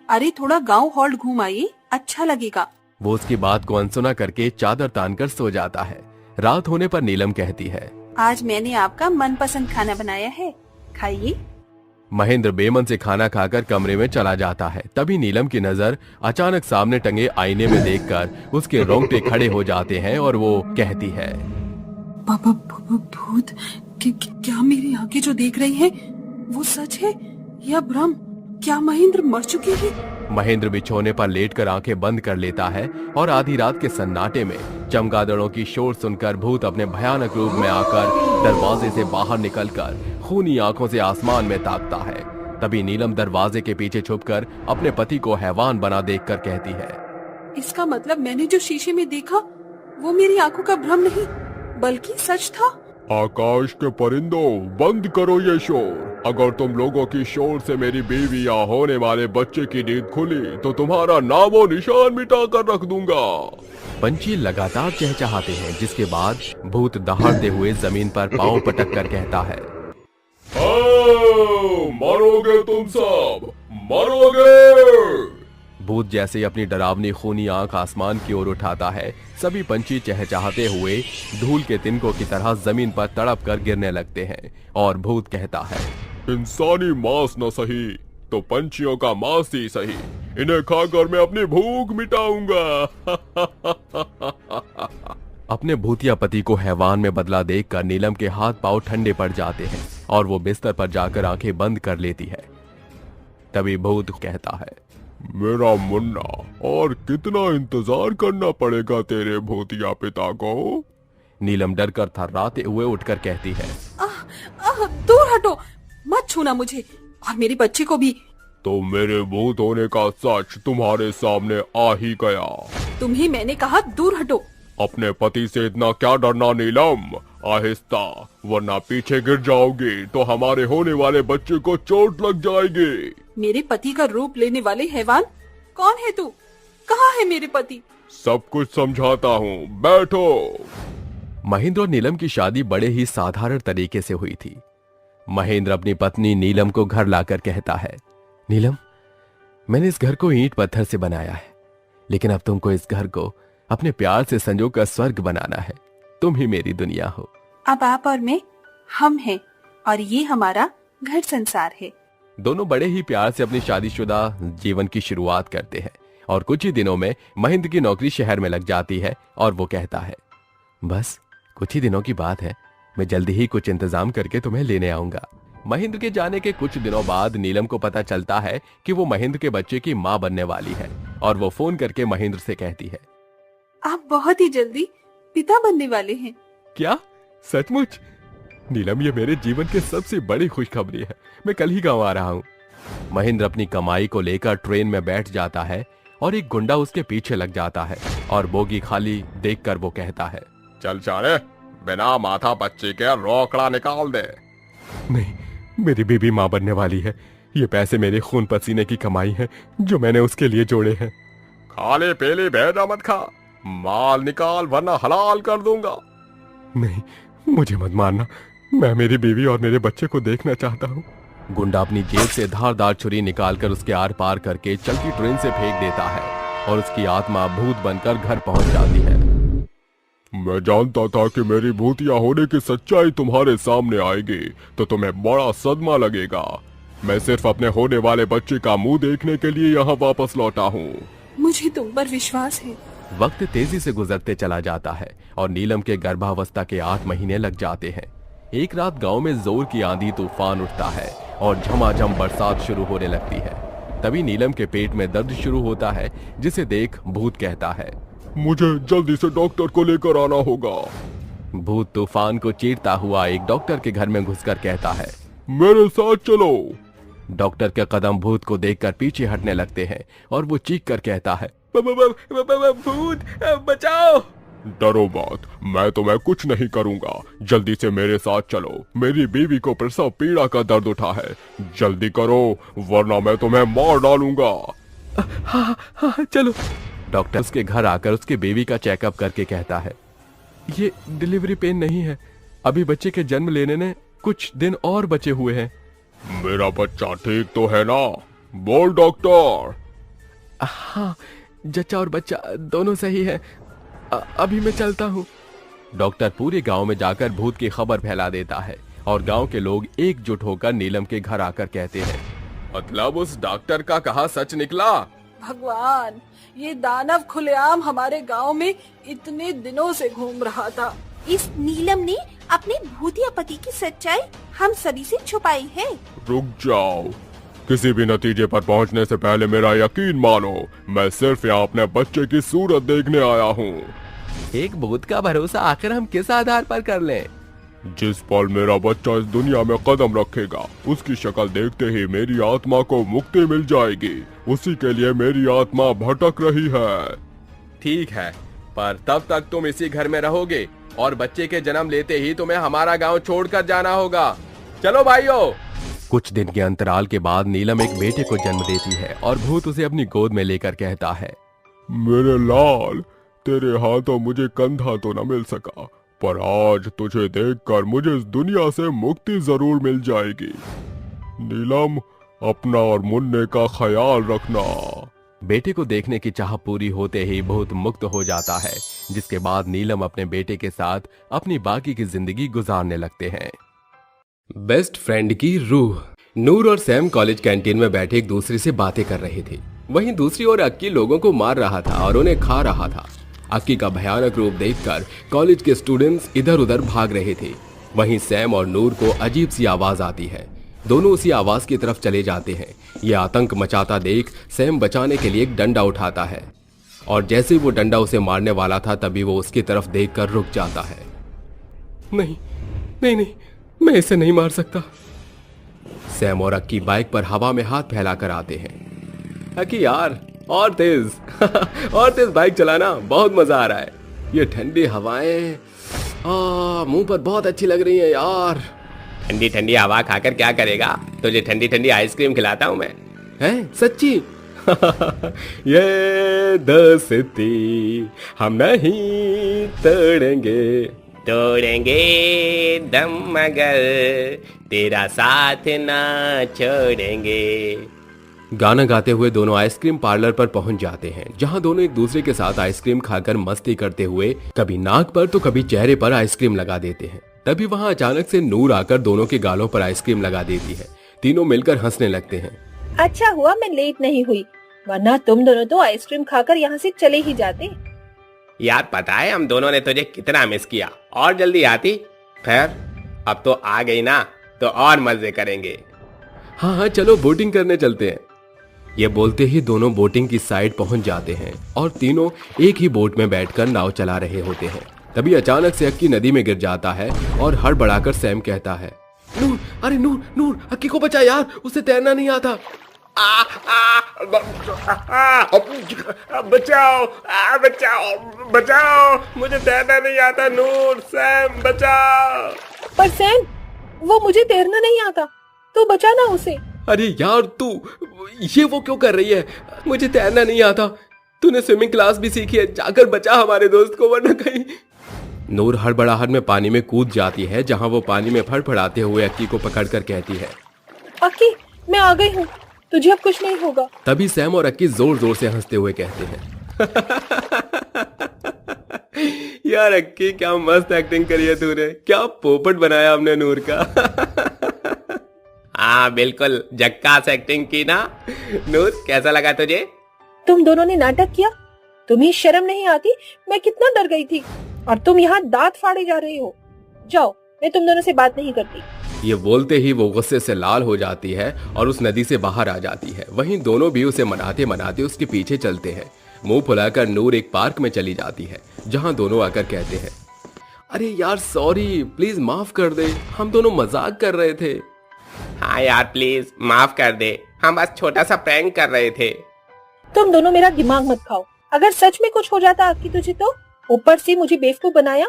S4: अरे थोड़ा गांव हॉल्ट घूम आइए, अच्छा लगेगा।
S1: वो उसकी बात को अनसुना करके चादर तानकर सो जाता है। रात होने पर नीलम कहती है,
S4: आज मैंने आपका मनपसंद खाना बनाया है, खाइए।
S1: महेंद्र बेमन से खाना खाकर कमरे में चला जाता है। तभी नीलम की नजर अचानक सामने टंगे आईने में देखकर उसके रोंगटे खड़े हो जाते हैं और वो कहती है,
S4: पापा भूत, क्या मेरी आंखें जो देख रही हैं वो सच है या भ्रम? क्या महेंद्र मर चुके हैं?
S1: महेंद्र बिछोने पर लेटकर आंखें बंद कर लेता है और आधी रात के सन्नाटे में चमगादड़ों की शोर सुनकर भूत अपने भयानक रूप में आकर दरवाजे से बाहर निकलकर खूनी आंखों से आसमान में ताकता है। तभी नीलम दरवाजे के पीछे छुपकर अपने पति को हैवान बना देखकर कहती है,
S4: इसका मतलब मैंने जो शीशे में देखा वो मेरी आंखों का भ्रम नहीं बल्कि सच था।
S6: आकाश के परिंदों, बंद करो ये शोर। अगर तुम लोगों की शोर से मेरी बीवी या होने वाले बच्चे की नींद खुली तो तुम्हारा नामो निशान मिटा कर रख दूंगा।
S1: पंछी लगातार चहचहाते हैं, जिसके बाद भूत दहाड़ते हुए जमीन पर पांव पटक कर कहता है,
S6: मरोगे तुम सब, मरोगे।
S1: भूत जैसे ही अपनी डरावनी खूनी आंख आसमान की ओर उठाता है, सभी पंछी चहचहाते हुए धूल के तिनकों की तरह जमीन पर तड़प कर गिरने लगते हैं और भूत कहता है,
S6: इंसानी मांस न सही तो पंछियों का मांस ही सही, इन्हें खाकर मैं अपनी भूख मिटाऊंगा।
S1: अपने भूतिया पति को हैवान में बदला देखकर नीलम के हाथ पांव ठंडे पड़ जाते हैं और वो बिस्तर पर जाकर आंखें बंद कर लेती है। तभी भूत कहता है,
S6: मेरा मुन्ना, और कितना इंतजार करना पड़ेगा तेरे भूतिया पिता को।
S1: नीलम डर कर थर्राते हुए उठकर कहती है,
S4: दूर हटो, मत छूना मुझे और मेरे बच्चे को भी।
S6: तो मेरे भूत होने का सच तुम्हारे सामने आ ही गया।
S4: तुम्हें मैंने कहा दूर हटो।
S6: अपने पति से इतना क्या डरना नीलम, आहिस्ता, वरना पीछे गिर जाओगी तो हमारे होने वाले बच्चे को चोट लग जाएगी।
S4: मेरे पति का रूप लेने वाले हैवान, कौन है तू? कहाँ है मेरे पति?
S6: सब कुछ समझाता हूँ, बैठो।
S1: महेंद्र और नीलम की शादी बड़े ही साधारण तरीके से हुई थी। महेंद्र अपनी पत्नी नीलम को घर लाकर कहता है, नीलम, मैंने इस घर को ईंट पत्थर से बनाया है, लेकिन अब तुमको इस घर को अपने प्यार से संजोकर स्वर्ग बनाना है। तुम ही मेरी दुनिया हो।
S4: अब आप और मैं, हम हैं और ये हमारा घर संसार है।
S1: दोनों बड़े ही प्यार से अपनी शादीशुदा जीवन की शुरुआत करते हैं और कुछ ही दिनों में महेंद्र की नौकरी शहर में लग जाती है और वो कहता है, बस कुछ ही दिनों की बात है, मैं जल्दी ही कुछ इंतजाम करके तुम्हें लेने आऊंगा। महेंद्र के जाने के कुछ दिनों बाद नीलम को पता चलता है कि वो महेंद्र के बच्चे की मां बनने वाली है और वो फोन करके महेंद्र से कहती है,
S4: आप बहुत ही जल्दी पिता बनने वाले हैं।
S1: क्या? सचमुच? नीलम, ये मेरे जीवन की सबसे बड़ी खुशखबरी है। मैं कल ही गांव आ रहा हूँ। महेंद्र अपनी कमाई को लेकर ट्रेन में बैठ जाता है और एक गुंडा उसके पीछे लग जाता है और बोगी खाली देखकर वो कहता है,
S6: चल चारे, बिना माथा बच्चे के रोकड़ा निकाल दे।
S1: नहीं, मेरी बीबी मां बनने वाली है। ये पैसे मेरे खून पसीने की कमाई है जो मैंने उसके लिए जोड़े हैं।
S6: खाली पीली भेजा मत खा, माल निकाल वरना हलाल कर दूंगा।
S1: नहीं, मुझे मत मारना, मैं मेरी बीवी और मेरे बच्चे को देखना चाहता हूँ। गुंडा अपनी जेब से धारदार छुरी निकालकर उसके आर पार करके चलती ट्रेन से फेंक देता है और उसकी आत्मा भूत बनकर घर पहुंच जाती है।
S6: मैं जानता था कि मेरी भूतिया होने की सच्चाई तुम्हारे सामने आएगी तो तुम्हें बड़ा सदमा लगेगा। मैं सिर्फ अपने होने वाले बच्चे का मुंह देखने के लिए यहाँ वापस लौटा हूँ।
S4: मुझे तुम पर विश्वास है।
S1: वक्त तेजी से गुजरते चला जाता है और नीलम के गर्भावस्था के 8 महीने लग जाते हैं। एक रात गांव में जोर की आंधी तूफान उठता है और झमाझम बरसात शुरू होने लगती है। तभी नीलम के पेट में दर्द शुरू होता है, जिसे देख भूत कहता है,
S6: मुझे जल्दी से डॉक्टर को लेकर आना होगा।
S1: भूत तूफान को चीरता हुआ एक डॉक्टर के घर में घुसकर कहता है,
S6: मेरे साथ चलो।
S1: डॉक्टर के कदम भूत को देखकर पीछे हटने लगते हैं और वो चीख कर कहता है, भूत बचाओ।
S6: डरो मत, मैं तुम्हें कुछ नहीं करूंगा। जल्दी से मेरे साथ चलो, मेरी बीवी को प्रसव पीड़ा का दर्द उठा है। जल्दी करो वरना मैं तुम्हें मार डालूंगा।
S1: हाँ, चलो। डॉक्टर उसके घर आकर उसकी बेबी का चेकअप करके कहता है, ये डिलीवरी पेन नहीं है, अभी बच्चे के जन्म लेने ने कुछ दिन और बचे हुए हैं।
S6: मेरा बच्चा ठीक तो है ना? बोल डॉक्टर।
S1: हाँ, जच्चा और बच्चा दोनों सही है, अभी मैं चलता हूँ। डॉक्टर पूरे गांव में जाकर भूत की खबर फैला देता है और गांव के लोग एकजुट होकर नीलम के घर आकर कहते हैं, मतलब उस डॉक्टर का कहा सच निकला।
S4: भगवान, ये दानव खुलेआम हमारे गांव में इतने दिनों से घूम रहा था।
S2: इस नीलम ने अपने भूतिया पति की सच्चाई हम सभी से छुपाई है।
S6: रुक जाओ, किसी भी नतीजे पर पहुंचने से पहले मेरा यकीन मानो। मैं सिर्फ यहाँ अपने बच्चे की सूरत देखने आया हूँ।
S1: एक भूत का भरोसा आखिर हम किस आधार पर कर लें?
S6: जिस पल मेरा बच्चा इस दुनिया में कदम रखेगा, उसकी शक्ल देखते ही मेरी आत्मा को मुक्ति मिल जाएगी। उसी के लिए मेरी आत्मा भटक रही है।
S1: ठीक है, पर तब तक तुम इसी घर में रहोगे और बच्चे के जन्म लेते ही तुम्हें हमारा गांव छोड़कर जाना होगा। चलो भाइयों। कुछ दिन के अंतराल के बाद नीलम एक बेटे को जन्म देती है और भूत उसे अपनी गोद में लेकर कहता है,
S6: मेरे लाल, तेरे हाथों मुझे कंधा तो न मिल सका, पर आज तुझे देखकर मुझे इस दुनिया से मुक्ति जरूर मिल जाएगी। नीलम, अपना और मुन्ने का ख्याल रखना।
S1: बेटे को देखने की चाह पूरी होते ही भूत मुक्त हो जाता है, जिसके बाद नीलम अपने बेटे के साथ अपनी बाकी की जिंदगी गुजारने लगते हैं। बेस्ट फ्रेंड की रूह। नूर और सैम कॉलेज कैंटीन में बैठे एक दूसरे से बातें कर रहे थे। वहीं दूसरी ओर अक्की लोगों को मार रहा था और उन्हें खा रहा था। अक्की का भयानक रूप देखकर कॉलेज के स्टूडेंट्स इधर उधर भाग रहे थे। वहीं सैम और नूर को अजीब सी आवाज आती है। दोनों उसी आवाज की तरफ चले जाते हैं। यह आतंक मचाता देख सैम बचाने के लिए एक डंडा उठाता है और जैसे वो डंडा उसे मारने वाला था तभी वो उसकी तरफ देखकर रुक जाता है। नहीं नहीं नहीं, मैं इसे नहीं मार सकता। सैम और अक्की बाइक पर हवा में हाथ फैलाकर आते हैं। अक्की यार, और तेज और तेज बाइक चलाना, बहुत मजा आ रहा है। ये ठंडी हवाएं मुंह पर बहुत अच्छी लग रही है यार।
S7: ठंडी ठंडी हवा खाकर क्या करेगा? तुझे ठंडी ठंडी आइसक्रीम खिलाता हूँ मैं।
S1: हैं सच्ची? ये दोस्ती हम नहीं तोड़ेंगे,
S7: तोड़ेंगे दम मगर तेरा साथ ना छोड़ेंगे।
S1: गाना गाते हुए दोनों आइसक्रीम पार्लर पर पहुंच जाते हैं, जहां दोनों एक दूसरे के साथ आइसक्रीम खाकर मस्ती करते हुए कभी नाक पर तो कभी चेहरे पर आइसक्रीम लगा देते हैं। तभी वहां अचानक से नूर आकर दोनों के गालों पर आइसक्रीम लगा देती है। तीनों मिलकर हंसने लगते हैं।
S8: अच्छा हुआ मैं लेट नहीं हुई, वरना तुम दोनों तो आइसक्रीम खाकर यहाँ से चले ही जाते।
S7: यार पता है हम दोनों ने तुझे कितना मिस किया, और जल्दी आती। खैर अब तो आ गई ना, तो और मजे करेंगे।
S1: हाँ हाँ चलो बोटिंग करने चलते हैं। ये बोलते ही दोनों बोटिंग की साइड पहुंच जाते हैं और तीनों एक ही बोट में बैठकर नाव चला रहे होते हैं। तभी अचानक से अक्की नदी में गिर जाता है और हड़बड़ाकर सैम कहता है, नूर, अरे नूर नूर, अक्की को बचा यार, उसे तैरना नहीं आता।
S7: बचाओ बचाओ बचाओ, मुझे तैरना नहीं आता। नूर, सैम बचाओ।
S8: पर सैम, वो मुझे तैरना नहीं आता, तो बचा ना उसे।
S1: अरे यार तू ये वो क्यों कर रही है? मुझे तैरना नहीं आता, तूने स्विमिंग क्लास भी सीखी है, जाकर बचा हमारे दोस्त को वरना कहीं। नूर हड़बड़ाहट में पानी में कूद जाती है, जहां वो पानी में फड़फड़ाते हुए अक्की को पकड़कर कहती है,
S8: अक्की मैं आ गई हूँ, तुझे अब कुछ नहीं होगा।
S1: तभी सैम और अक्की जोर जोर से हंसते हुए कहते हैं, यार अक्की क्या मस्त एक्टिंग करी है तूने, क्या पोपट बनाया हमने नूर का।
S7: हाँ बिल्कुल जक्कास एक्टिंग की ना। नूर कैसा लगा तुझे?
S8: तुम दोनों ने नाटक किया, तुम्हें शर्म नहीं आती? मैं कितना डर गई थी, और तुम यहाँ दांत फाड़े जा रहे हो। जाओ, मैं तुम दोनों से बात नहीं करती।
S1: ये बोलते ही वो गुस्से से लाल हो जाती है और उस नदी से बाहर आ जाती है। वहीं दोनों भी उसे मनाते मनाते उसके पीछे चलते हैं। मुंह फुलाकर नूर एक पार्क में चली जाती है, जहां दोनों आकर कहते हैं, अरे यार सॉरी, प्लीज माफ कर दे, हम दोनों मजाक कर रहे थे।
S7: हाँ यार प्लीज माफ कर दे, हम बस छोटा सा प्रैंक कर रहे थे।
S8: तुम दोनों मेरा दिमाग मत खाओ, अगर सच में कुछ हो जाता अक्की तुझे तो। ऊपर से मुझे बेवकूफ बनाया,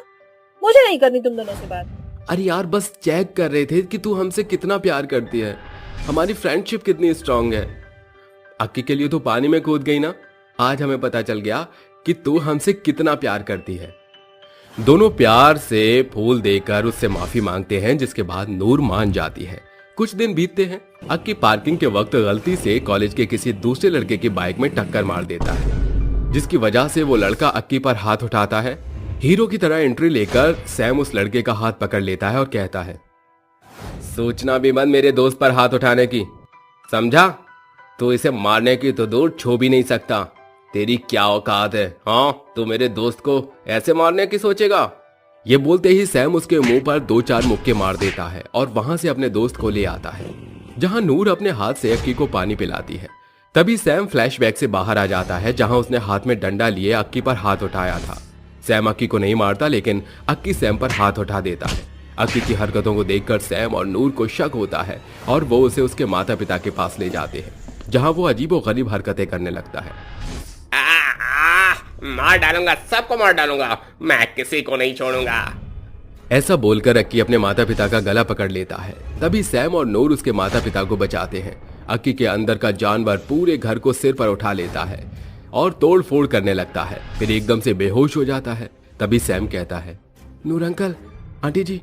S8: मुझे नहीं करनी तुम दोनों से बात।
S1: अरे यार बस चेक कर रहे थे कि तू हमसे कितना प्यार करती है, हमारी फ्रेंडशिप कितनी स्ट्रांग है। अक्की के लिए तो पानी में कूद गई ना, आज हमें पता चल गया कि तू हमसे कितना प्यार करती है। दोनों प्यार से फूल देकर उससे माफी मांगते हैं, जिसके बाद नूर मान जाती है। कुछ दिन बीतते हैं। अक्की पार्किंग के वक्त गलती से कॉलेज के किसी दूसरे लड़के की बाइक में टक्कर मार देता है, जिसकी वजह से वो लड़का अक्की पर हाथ उठाता है। हीरो की तरह एंट्री लेकर सैम उस लड़के का हाथ पकड़ लेता है और कहता है, सोचना भी मत मेरे दोस्त पर हाथ उठाने की, समझा? तो इसे मारने की तो दूर छू भी नहीं सकता। तेरी क्या औकात है? हाँ, तू मेरे दोस्त को ऐसे मारने की सोचेगा? ये बोलते ही सैम उसके मुंह पर 2-4 मुक्के मार देता है और वहां से अपने दोस्त को ले आता है, जहां नूर अपने हाथ से अक्की को पानी पिलाती है। तभी सैम फ्लैशबैक से बाहर आ जाता है, जहां उसने हाथ में डंडा लिए अक्की पर हाथ उठाया था। सैम अक्की को नहीं मारता, लेकिन अक्की सैम पर हाथ उठा देता है। अक्की की हरकतों को देखकर सैम और नूर को शक होता है और वो उसे उसके माता पिता के पास ले जाते हैं, जहां वो अजीबोगरीब हरकतें करने लगता है।
S7: मार डालूंगा, सबको मार डालूंगा, मैं किसी को नहीं छोड़ूंगा।
S1: ऐसा बोलकर अक्की अपने माता पिता का गला पकड़ लेता है। तभी सैम और नूर उसके माता पिता को बचाते हैं। अक्की के अंदर का जानवर पूरे घर को सिर पर उठा लेता है और तोड़ फोड़ करने लगता है, फिर एकदम से बेहोश हो जाता है। तभी सैम कहता है, नूर अंकल, आंटी जी,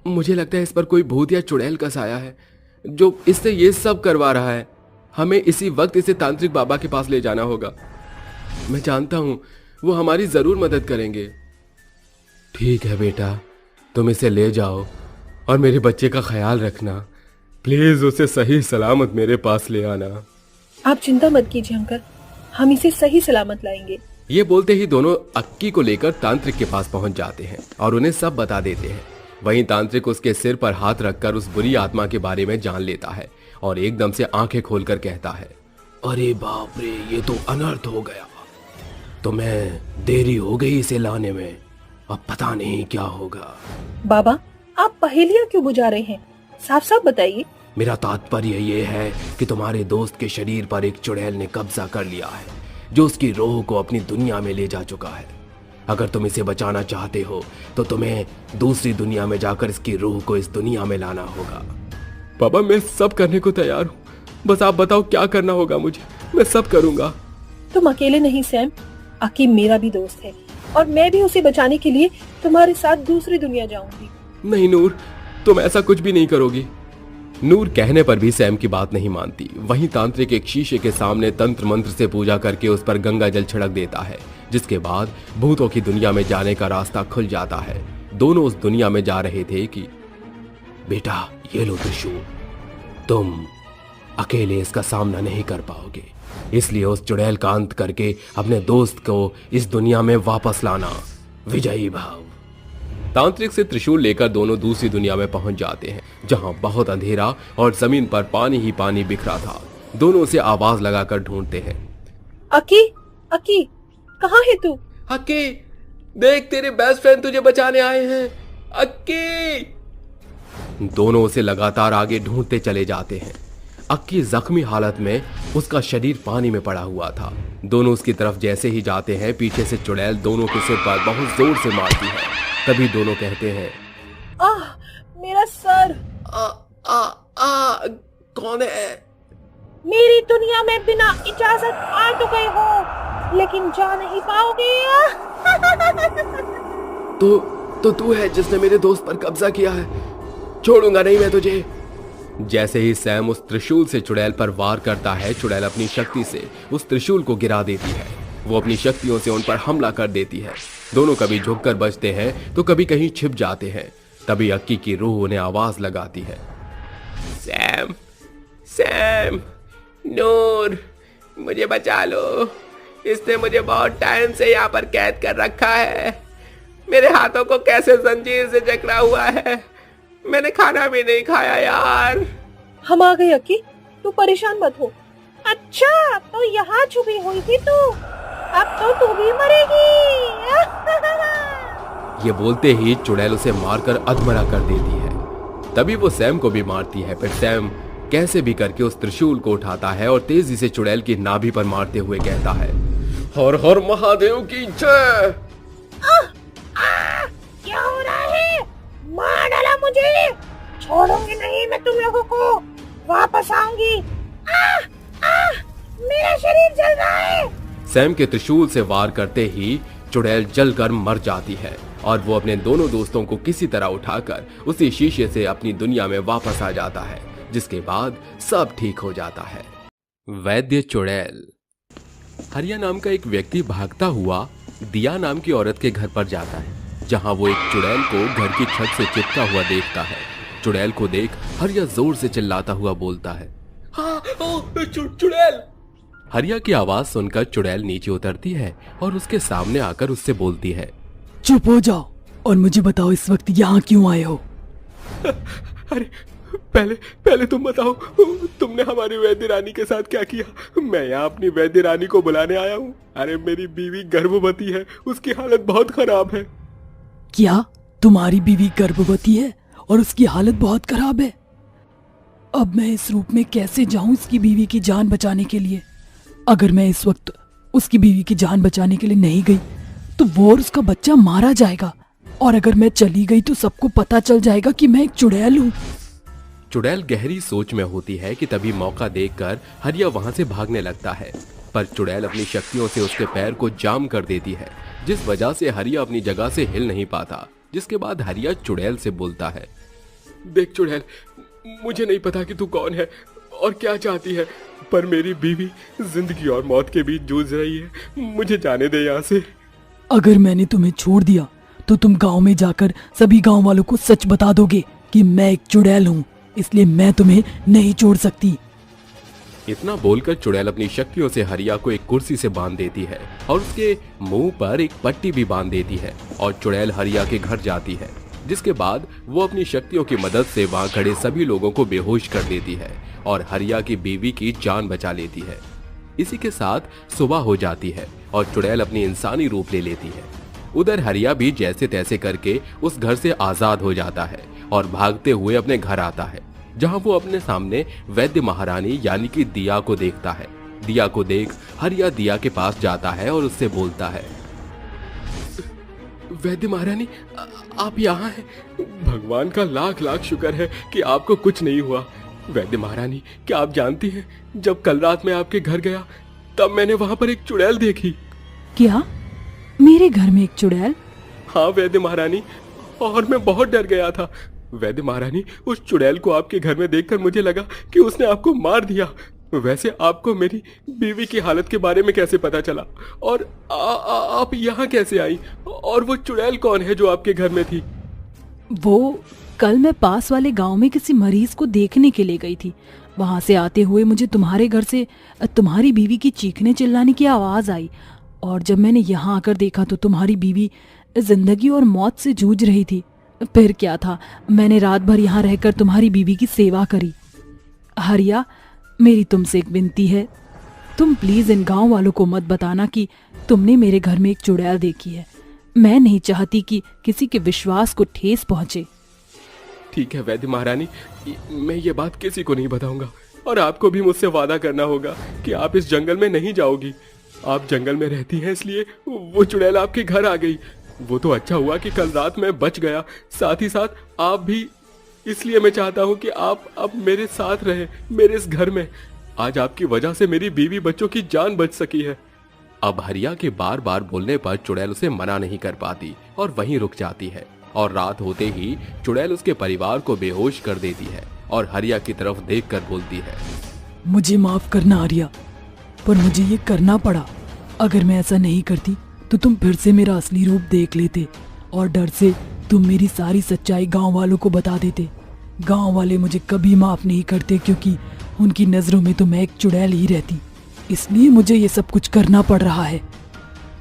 S1: मुझे लगता है इस पर कोई भूत या चुड़ैल का साया है जो इससे ये सब करवा रहा है। हमें इसी वक्त इसे तांत्रिक बाबा के पास ले जाना होगा। मैं जानता हूं वो हमारी जरूर मदद करेंगे। ठीक है बेटा, तुम इसे ले जाओ और मेरे बच्चे का ख्याल रखना। प्लीज उसे सही सलामत मेरे पास ले आना।
S8: आप चिंता मत कीजिए अंकल, हम इसे सही सलामत लाएंगे।
S1: ये बोलते ही दोनों अक्की को लेकर तांत्रिक के पास पहुंच जाते हैं और उन्हें सब बता देते हैं। वहीं तांत्रिक उसके सिर पर हाथ रखकर उस बुरी आत्मा के बारे में जान लेता है और एकदम से आंखें खोलकर कहता है, अरे बाप रे, ये तो अनर्थ हो गया। तुम्हें देरी हो गई इसे लाने में, अब पता नहीं क्या होगा।
S8: बाबा, आप पहेलियां क्यों बुझा रहे हैं? साफ साफ बताइए।
S1: मेरा तात्पर्य ये है कि तुम्हारे दोस्त के शरीर पर एक चुड़ैल ने कब्जा कर लिया है जो उसकी रूह को अपनी दुनिया में ले जा चुका है। अगर तुम इसे बचाना चाहते हो तो तुम्हें दूसरी दुनिया में जाकर इसकी रूह को इस दुनिया में लाना होगा। पापा, मैं सब करने को तैयार हूँ, बस आप बताओ क्या करना होगा मुझे, मैं सब करूँगा।
S8: तुम अकेले नहीं सैम, अकी मेरा भी दोस्त है और मैं भी उसे बचाने के लिए तुम्हारे साथ दूसरी दुनिया जाऊंगी।
S1: नहीं नूर, तुम ऐसा कुछ भी नहीं करोगी। नूर कहने पर भी सैम की बात नहीं मानती। वहीं तांत्रिक एक शीशे के सामने तंत्र मंत्र से पूजा करके उस पर गंगा जल छिड़क देता है, जिसके बाद भूतों की दुनिया में जाने का रास्ता खुल जाता है। दोनों उस दुनिया में जा रहे थे कि बेटा, ये लो त्रिशूल, तुम अकेले इसका सामना नहीं कर पाओगे, इसलिए उस चुड़ैल का अंत करके अपने दोस्त को इस दुनिया में वापस लाना। विजयी भाव। तांत्रिक से त्रिशूल लेकर दोनों दूसरी दुनिया में पहुंच जाते हैं, जहां बहुत अंधेरा और जमीन पर पानी ही पानी बिखरा था। दोनों उसे आवाज लगाकर ढूंढते हैं।
S8: अकी, अकी, कहाँ है तू?
S1: अक्की, देख तेरे बेस्ट फ्रेंड तुझे बचाने आए हैं। अक्की! दोनों उसे लगातार आगे ढूंढते चले जाते हैं। अक्की जख्मी हालत में, उसका शरीर पानी में पड़ा हुआ था। दोनों उसकी तरफ जैसे ही जाते हैं, पीछे से चुड़ैल दोनों के सिर पर बहुत जोर से मारती है। तभी दोनों कहते हैं,
S8: आह, मेरा सर।
S1: कौन है?
S8: मेरी दुनिया में बिना इजाजत आ तो गए हो, लेकिन जा नहीं पाओगे।
S1: तो तू है जिसने मेरे दोस्त पर कब्जा किया है, छोड़ूंगा नहीं मैं तुझे। जैसे ही सैम उस त्रिशूल से चुड़ैल पर वार करता है, चुड़ैल अपनी शक्ति से उस त्रिशूल को गिरा देती है। वो अपनी शक्तियों से उन पर हमला कर देती है। दोनों कभी झुककर बचते हैं तो कभी कहीं छिप जाते हैं। तभी अक्की की रूह उन्हें आवाज लगाती है,
S7: सैम, सैम, नूर, मुझे बचा लो, इसने मुझे बहुत टाइम से यहाँ पर कैद कर रखा है। मेरे हाथों को कैसे जंजीर से जकड़ा हुआ है, मैंने खाना भी नहीं खाया यार।
S8: हम आ गए अक्की, तू परेशान मत हो। अच्छा, तो यहाँ छुपी हुई थी तू, अब तो तू भी मरेगी।
S1: ये बोलते ही चुड़ैल उसे मारकर अधमरा कर देती है। तभी वो सैम को भी मारती है। फिर सैम कैसे भी करके उस त्रिशूल को उठाता है और तेजी से चुड़ैल की नाभि पर मारते हुए कहता है, हर हर महादेव की जय।
S8: क्या हो रहा है? मार डाला मुझे, छोड़ूंगी नहीं मैं तुम लोगों को, वापस आऊंगी। मेरा शरीर जल रहा है।
S1: सैम के त्रिशूल से वार करते ही चुड़ैल जलकर मर जाती है और वो अपने दोनों दोस्तों को किसी तरह उठाकर उसी शीशे से अपनी दुनिया में वापस आ जाता है, जिसके बाद सब ठीक हो जाता है। वैद्य चुड़ैल। हरिया नाम का एक व्यक्ति भागता हुआ दिया नाम की औरत के घर पर जाता है, जहां वो एक चुड़ैल को घर की छत से चिपका हुआ देखता है। चुड़ैल को देख हरिया जोर से चिल्लाता हुआ बोलता है, हाँ, चुड़ैल। हरिया की आवाज सुनकर चुड़ैल नीचे उतरती है और उसके सामने आकर उससे बोलती है,
S3: चुप हो जाओ और मुझे बताओ इस वक्त यहाँ क्यों आए हो?
S6: अरे पहले तुम बताओ, तुमने हमारी वैद्य रानी के साथ क्या किया? मैं यहाँ अपनी वैद्य रानी को बुलाने आया हूँ। अरे मेरी बीवी गर्भवती है, उसकी हालत बहुत खराब है।
S3: क्या तुम्हारी बीवी गर्भवती है और उसकी हालत बहुत खराब है? अब मैं इस रूप में कैसे जाऊं इसकी बीवी की जान बचाने के लिए? अगर मैं इस वक्त उसकी बीवी की जान बचाने के लिए नहीं गई तो वो और उसका बच्चा मारा जाएगा, और अगर मैं चली गई तो सबको पता चल जाएगा कि मैं एक चुड़ैल हूँ।
S1: चुड़ैल गहरी सोच में होती है कि तभी मौका देखकर हरिया वहां से भागने लगता है, पर चुड़ैल अपनी शक्तियों से उसके पैर को जाम कर देती है, जिस वजह से हरिया अपनी जगह से हिल नहीं पाता। जिसके बाद हरिया चुड़ैल से बोलता है,
S6: देख चुड़ैल, मुझे नहीं पता कि तू कौन है और क्या चाहती है, पर मेरी बीवी जिंदगी और मौत के बीच जूझ रही है। मुझे जाने दे यहाँ से।
S3: अगर मैंने तुम्हें छोड़ दिया तो तुम गांव में जाकर सभी गांव वालों को सच बता दोगे कि मैं एक चुड़ैल हूँ, इसलिए मैं तुम्हें नहीं छोड़ सकती।
S1: इतना बोलकर चुड़ैल अपनी शक्तियों से हरिया को एक कुर्सी से बांध देती है और उसके मुंह पर एक पट्टी भी बांध देती है, और चुड़ैल हरिया के घर जाती है। जिसके बाद वो अपनी शक्तियों की मदद से वहां खड़े सभी लोगों को बेहोश कर देती है और हरिया की बीवी की जान बचा लेती है। इसी के साथ सुबह हो जाती है और चुड़ैल अपनी इंसानी रूप ले लेती है। उधर हरिया भी जैसे तैसे करके उस घर से आजाद हो जाता है और भागते हुए अपने घर आता है, जहां वो अपने सामने वैद्य महारानी यानी कि दिया को देखता है। दिया को देख हरिया दिया के पास जाता है और उससे बोलता है,
S6: वैद्य महारानी, आप यहाँ हैं। भगवान का लाख लाख शुक्र है कि आपको कुछ नहीं हुआ। वैद्य महारानी, क्या आप जानती हैं, जब कल रात मैं आपके घर गया तब मैंने वहां पर एक चुड़ैल देखी।
S3: क्या? मेरे घर में एक चुड़ैल?
S6: हाँ वैद्य महारानी, और मैं बहुत डर गया था। वैद्य महारानी, उस चुड़ैल को आपके घर में देखकर मुझे लगा कि उसने आपको मार दिया। वैसे आपको मेरी बीवी की हालत के बारे में कैसे पता चला, और आप यहाँ कैसे आई, और वो चुड़ैल कौन है जो आपके घर में थी?
S3: वो कल मैं पास वाले गांव में किसी मरीज को देखने के लिए गई थी। वहां से आते हुए मुझे तुम्हारे घर से तुम्हारी बीवी की चीखने चिल्लाने की आवाज आई, और जब मैंने यहाँ आकर देखा तो तुम्हारी बीवी जिंदगी और मौत से जूझ रही थी। फिर क्या था, मैंने रात भर यहाँ रहकर तुम्हारी बीवी की सेवा करी। हरिया, मेरी तुमसे एक विनती है, तुम प्लीज इन गांव वालों को मत बताना कि तुमने मेरे घर में एक चुड़ैल देखी है। मैं नहीं चाहती कि किसी के विश्वास को ठेस पहुंचे।
S6: ठीक है वैद्य महारानी, मैं ये बात किसी को नहीं बताऊंगा, और आपको भी मुझसे वादा करना होगा कि आप इस जंगल में नहीं जाओगी। आप जंगल में रहती हैं, इसलिए वो चुड़ैल आपके घर आ गई। वो तो अच्छा हुआ कि कल रात मैं बच गया, साथ ही साथ आप भी। इसलिए मैं चाहता हूँ कि आप अब मेरे साथ रहें, मेरे इस घर में। आज आपकी वजह से मेरी बीवी बच्चों की जान बच सकी है।
S1: अब हरिया के बार बार बोलने पर चुड़ैल उसे मना नहीं कर पाती और वहीं रुक जाती है, और रात होते ही चुड़ैल उसके परिवार को बेहोश कर देती है और हरिया की तरफ देखकर बोलती है,
S3: मुझे माफ करना हरिया, पर मुझे ये करना पड़ा। अगर मैं ऐसा नहीं करती तो तुम फिर से मेरा असली रूप देख लेते, और डर से तुम मेरी सारी सच्चाई गांव वालों को बता देते। गांव वाले मुझे कभी माफ नहीं करते, क्योंकि उनकी नजरों में तो मैं एक चुड़ैल ही रहती। इसलिए मुझे ये सब कुछ करना पड़ रहा है।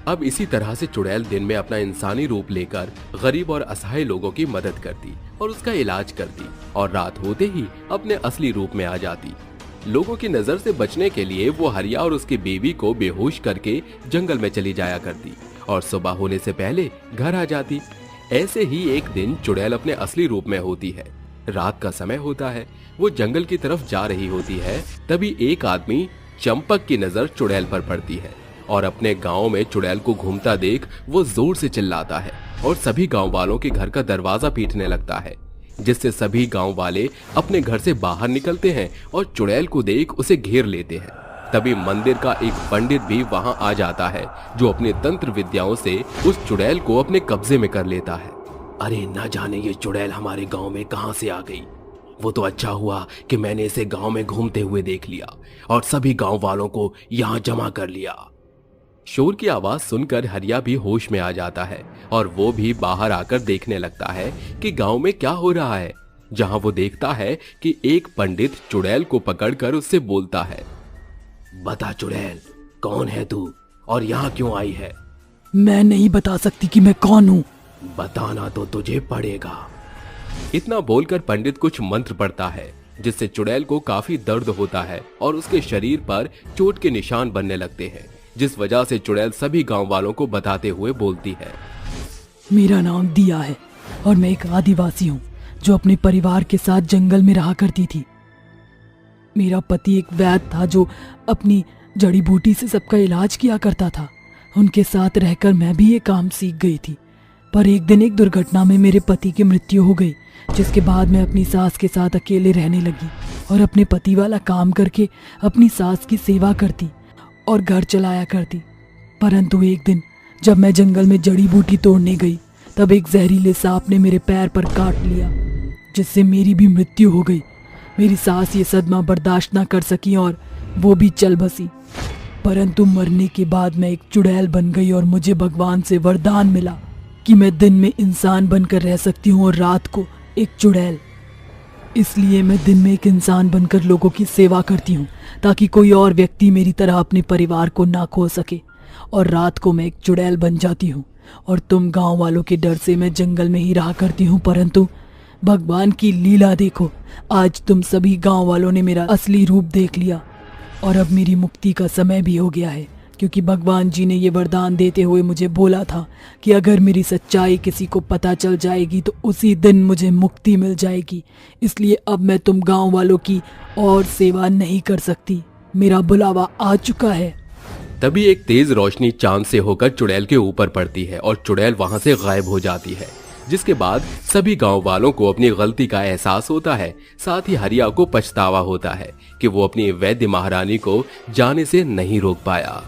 S1: अब इसी तरह से चुड़ैल दिन में अपना इंसानी रूप लेकर गरीब और असहाय लोगों की मदद करती और उसका इलाज करती, और रात होते ही अपने असली रूप में आ जाती। लोगों की नजर से बचने के लिए वो हरिया और उसकी बीवी को बेहोश करके जंगल में चली जाया करती और सुबह होने से पहले घर आ जाती। ऐसे ही एक दिन चुड़ैल अपने असली रूप में होती है। रात का समय होता है, वो जंगल की तरफ जा रही होती है। तभी एक आदमी चंपक की नजर चुड़ैल पर पड़ती है, और अपने गांव में चुड़ैल को घूमता देख वो जोर से चिल्लाता है और सभी गांव वालों के घर का दरवाजा पीटने लगता है, जिससे सभी गांव वाले अपने घर से बाहर निकलते हैं और चुड़ैल को देख उसे घेर लेते हैं। तभी मंदिर का एक पंडित भी वहां आ जाता है, जो अपने तंत्र विद्याओं से उस चुड़ैल को अपने कब्जे में कर लेता है। अरे न जाने ये चुड़ैल हमारे गांव में कहां से आ गई। वो तो अच्छा हुआ कि मैंने इसे गांव में घूमते हुए देख लिया और सभी गांव वालों को यहाँ जमा कर लिया। शोर की आवाज सुनकर हरिया भी होश में आ जाता है और वो भी बाहर आकर देखने लगता है कि गांव में क्या हो रहा है, जहां वो देखता है कि एक पंडित चुड़ैल को पकड़कर उससे बोलता है, बता चुड़ैल, कौन है तू और यहाँ क्यों आई है?
S3: मैं नहीं बता सकती कि मैं कौन हूँ।
S1: बताना तो तुझे पड़ेगा। इतना बोलकर पंडित कुछ मंत्र पढ़ता है, जिससे चुड़ैल को काफी दर्द होता है और उसके शरीर पर चोट के निशान बनने लगते हैं, जिस वजह से चुड़ैल सभी गांव वालों को बताते हुए बोलती है,
S3: मेरा नाम दिया है और मैं एक आदिवासी हूँ जो अपने परिवार के साथ जंगल में रहा करती थी। मेरा पति एक वैद्य था जो अपनी जड़ी बूटी से सबका इलाज किया करता था। उनके साथ रहकर मैं भी ये काम सीख गई थी। पर एक दिन एक दुर्घटना में मेरे पति की मृत्यु हो गई, जिसके बाद मैं अपनी सास के साथ अकेले रहने लगी और अपने पति वाला काम करके अपनी सास की सेवा करती और घर चलाया करती। परंतु एक दिन जब मैं जंगल में जड़ी बूटी तोड़ने गई, तब एक जहरीले सांप ने मेरे पैर पर काट लिया, जिससे मेरी भी मृत्यु हो गई। मेरी सास ये सदमा बर्दाश्त ना कर सकी और वो भी चल बसी। परंतु मरने के बाद मैं एक चुड़ैल बन गई और मुझे भगवान से वरदान मिला कि मैं दिन में इंसान बनकर रह सकती हूँ और रात को एक चुड़ैल। इसलिए मैं दिन में एक इंसान बनकर लोगों की सेवा करती हूँ, ताकि कोई और व्यक्ति मेरी तरह अपने परिवार को ना खो सके, और रात को मैं एक चुड़ैल बन जाती हूँ। और तुम गांव वालों के डर से मैं जंगल में ही रहा करती हूँ, परंतु भगवान की लीला देखो, आज तुम सभी गांव वालों ने मेरा असली रूप देख लिया और अब मेरी मुक्ति का समय भी हो गया है, क्योंकि भगवान जी ने ये वरदान देते हुए मुझे बोला था कि अगर मेरी सच्चाई किसी को पता चल जाएगी तो उसी दिन मुझे मुक्ति मिल जाएगी। इसलिए अब मैं तुम गांव वालों की और सेवा नहीं कर सकती, मेरा बुलावा आ चुका है।
S1: तभी एक तेज रोशनी चांद से होकर चुड़ैल के ऊपर पड़ती है और चुड़ैल वहां से गायब हो जाती है, जिसके बाद सभी गांव वालों को अपनी गलती का एहसास होता है। साथ ही हरिया को पछतावा होता है कि वो अपनी वैद्य महारानी को जाने से नहीं रोक पाया।